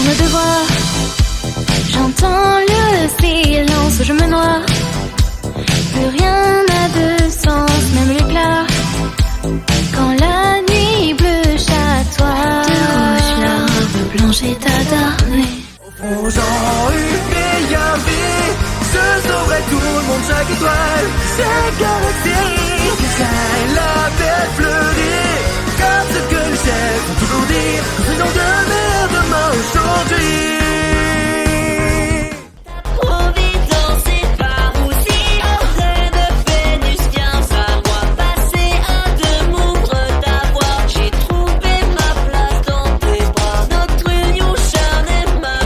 nos devoirs. J'entends le silence où je me noie. Plus rien n'a de sens, même l'éclat. Quand la nuit bleue chatoie, de rouge la robe blanche est adornée. Au fond, une meilleure vie, je sauverai tout le monde, chaque étoile, chaque galaxie. J'aille la paix fleurir, comme ce que les chefs ont toujours dit. Faisons de meilleurs demain aujourd'hui. Providence est par aussi auprès de Vénus, viens à moi, passer à deux, m'ouvre ta voix. J'ai trouvé ma place dans tes bras, notre union charnelle m'a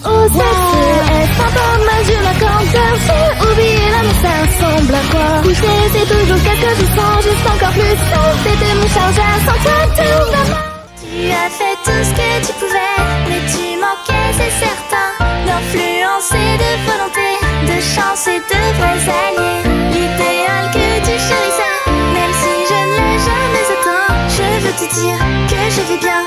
Au CCF, encore mal, je m'accorde. J'ai oublié l'amour, ça ressemble à quoi? Coucher, c'est toujours quelque chose je sens, juste encore plus seul. C'était mon chargeur, sans toi tout va mal. Tu as fait tout ce que tu pouvais, mais tu manquais, c'est certain, d'influence et de volonté, de chance et de vrais alliés. L'idéal que tu chérissais, même si je ne l'ai jamais atteint, je veux te dire que je vis bien.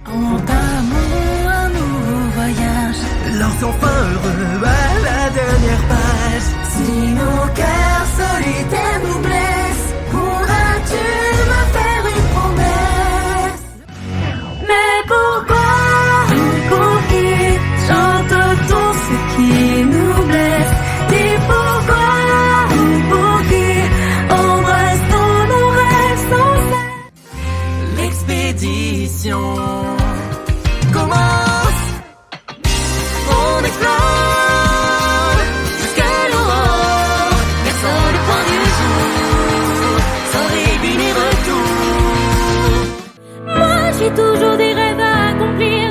En amour, un nouveau voyage, lance enfin heureux à la dernière page. Si nos cœurs solitaires nous blessent, pourras-tu me faire une promesse? Mais pourquoi, pour qui chante-t-on ce qui nous blesse? Dis pourquoi, pour qui embrasse-t-on nos rêves sans cesse? L'expédition commence, on explore jusqu'à l'aurore, personne le point du jour, sans début ni retour. Moi j'ai toujours des rêves à accomplir.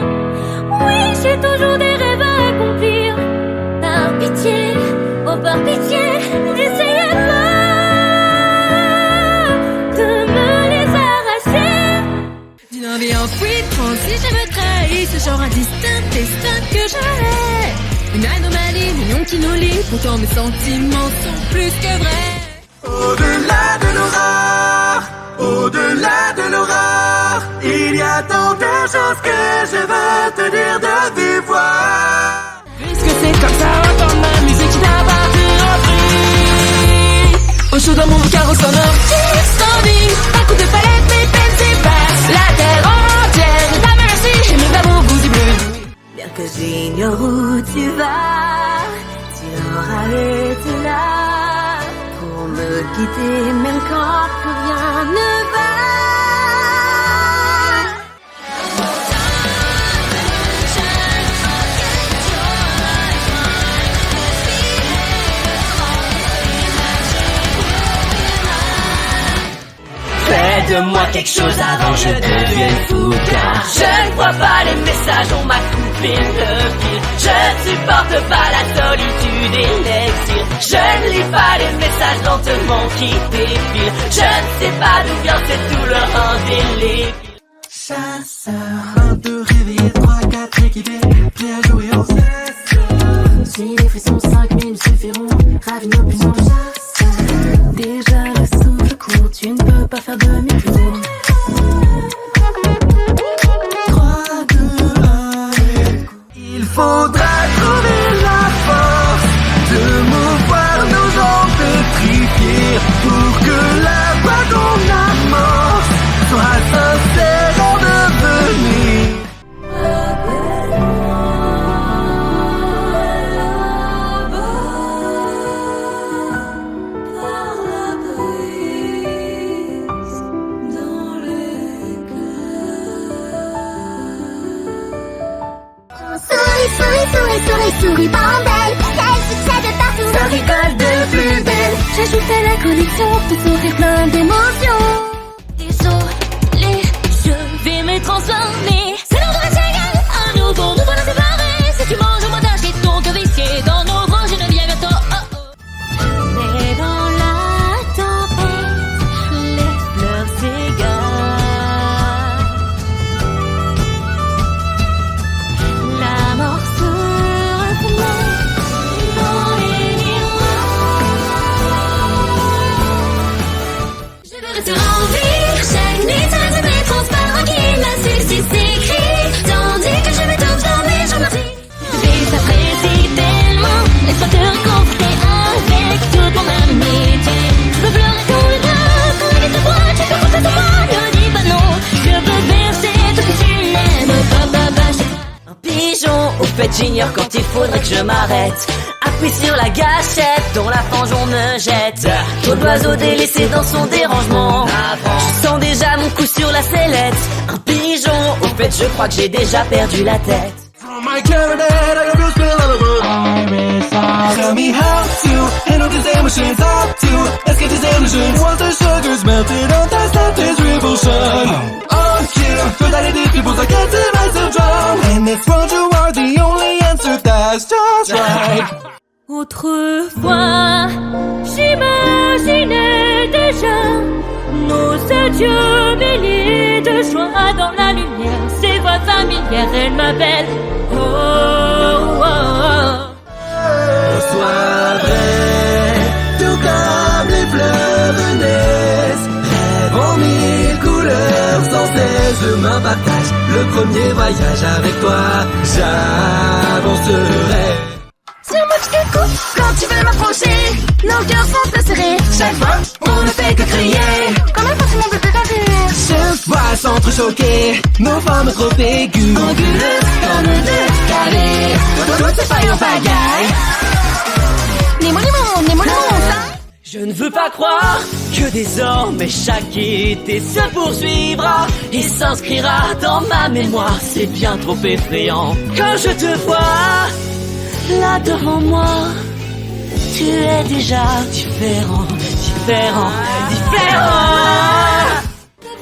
Oui, j'ai toujours des rêves à accomplir. Par pitié, oh par pitié, n'essayez pas de me les arracher. D'une vie enfouie, prends si je me trahis, ce genre indistinct, destin que j'ai. Une anomalie, mignon qui nous lie, pourtant mes sentiments sont plus que vrais. Au-delà de l'aurore, au-delà de l'aurore, il y a tant de choses que je veux te dire de vive voix. Puisque c'est comme ça, entendre ma musique qui t'appartient en prix. Au chaud dans mon carreau sonore, standing, un coup de palette, mes peines s'effacent. La terre entière, la merci, j'ai mis d'amour, vous y bleu. Bien que j'ignore où tu vas, tu auras été là pour me guider, même quand plus rien ne va. Fais de moi quelque chose avant que je devienne fou, car je ne vois pas les messages, on m'a coupé le fil. Je ne supporte pas la solitude et l'exil. Je ne lis pas les messages lentement qui défilent. Je ne sais pas d'où vient c'est tout leur indélébile. Chasseur, 1, 2, réveillé, 3, 4, équipé, prêt à jouer en cesse. Si les frissons 5 minutes suffiront, ravi nos plus en chasse. Déjà le souffle court, tu ne peux pas faire demi-tour. 3, 2, 1, il faudra trouver la force de mouvoir nos jambes pétrifiées pour que la voie qu'on amorce soit sincère en devenir. Souris, bordel, quel succès de partout. Ça rigole de plus belle. J'ajoutais la connexion, tout sourire plein d'émotions. Désolé, je vais me transformer. C'est l'heure de la Sénégal, à nouveau, nous voilà séparés. Si tu manges au montage, j'ai ton cœur vicié. Dans nos bras, je ne viens bientôt, oh oh. Mais dans la tempête, les fleurs s'égarent. La mort se reflète dans les miroirs. Je veux rester en vie. Chaque nuit, ça se met transparent. Qui m'a su si c'est j'ignore quand il faudrait que je m'arrête. Appuie sur la gâchette, dans la fange on me jette. Trop d'oiseaux délaissés dans son dérangement. Je sens déjà mon coup sur la sellette. Un pigeon, au fait je crois que j'ai déjà perdu la tête. From my clarinet, I have you spill all over. Tell me how to handle these emotions. How to escape these illusions. Once the sugar's melted, on that stop this revulsion. On cue, cause I need people to get to myself drown. And this world you are the only answer that's just right. Autrefois, j'imaginais déjà nos adieux béliers de joie dans la lumière. Ces voix familières, elles m'appellent. Oh, oh, oh. Sois vrai, tout comme les fleurs naissent. Rêve en mille couleurs sans cesse. Demain partage le premier voyage avec toi. J'avancerai. Sur moi tu t'écoutes quand tu veux m'approcher. Nos cœurs sont serrés. Chaque fois, on ne fait que crier. Comme un sentiment de rire. Chaque fois, s'entrechoquer. Nos formes trop aiguës. Anguleuses comme deux carrés. Toutes ces failles en pagaille. Nemo, ça. Je ne veux pas croire que désormais chaque été se poursuivra et s'inscrira dans ma mémoire. C'est bien trop effrayant. Quand je te vois là devant moi, tu es déjà différent.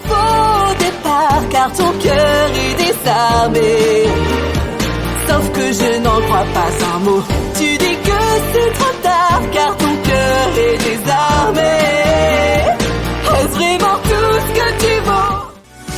Faux départ car ton cœur est désarmé. Sauf que je n'en crois pas un mot. Tu dis que c'est trop tard car ton cœur est désarmé. Est-ce vraiment tout ce que tu vaux?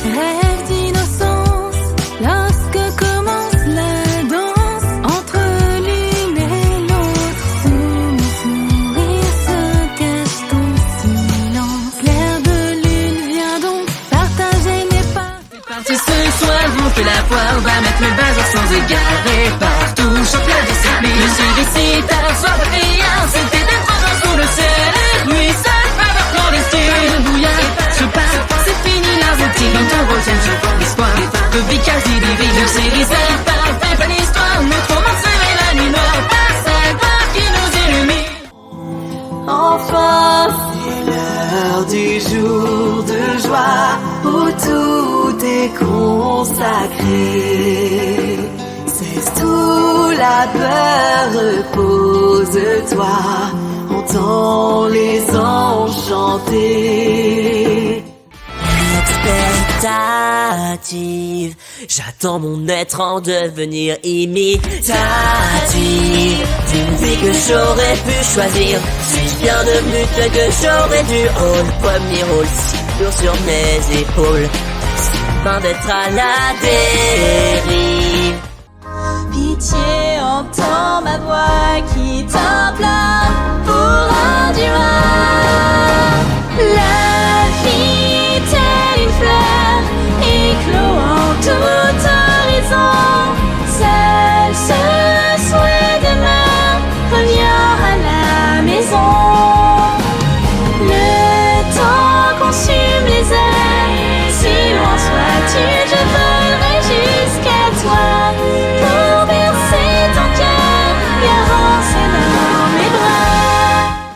Rêve d'innocence lorsque commence la danse entre l'une et l'autre. Sous mon sourire se cache ton silence. Clair de lune, viens donc partager mes pas. C'est parti ce soir, on fait la foire, on va mettre le bazar sans égarer partout. Champion des circuits, le sollicitaire, soir de rien, c'était des trois sous le ciel. Oui, ça va voir clandestine, le bouillard, je pars, c'est fini la routine. Dans ton retiens, je vois l'espoir, de vie quasi divine, je sais les airs, parfait, pas l'histoire, notre romance et la nuit noire, pas celle qui nous illumine. Enfin, c'est l'heure du jour de joie où tout est consacré. Cesse tout la peur, repose-toi, entends les anges chanter. Expectative, j'attends mon être en devenir imitative. D'une vie que j'aurais pu choisir, suis-je bien devenu ce que j'aurais dû? Oh, le premier rôle si lourd sur mes épaules, si loin d'être à la dérive. Pitié, entends ma voix qui t'implore pour un duo.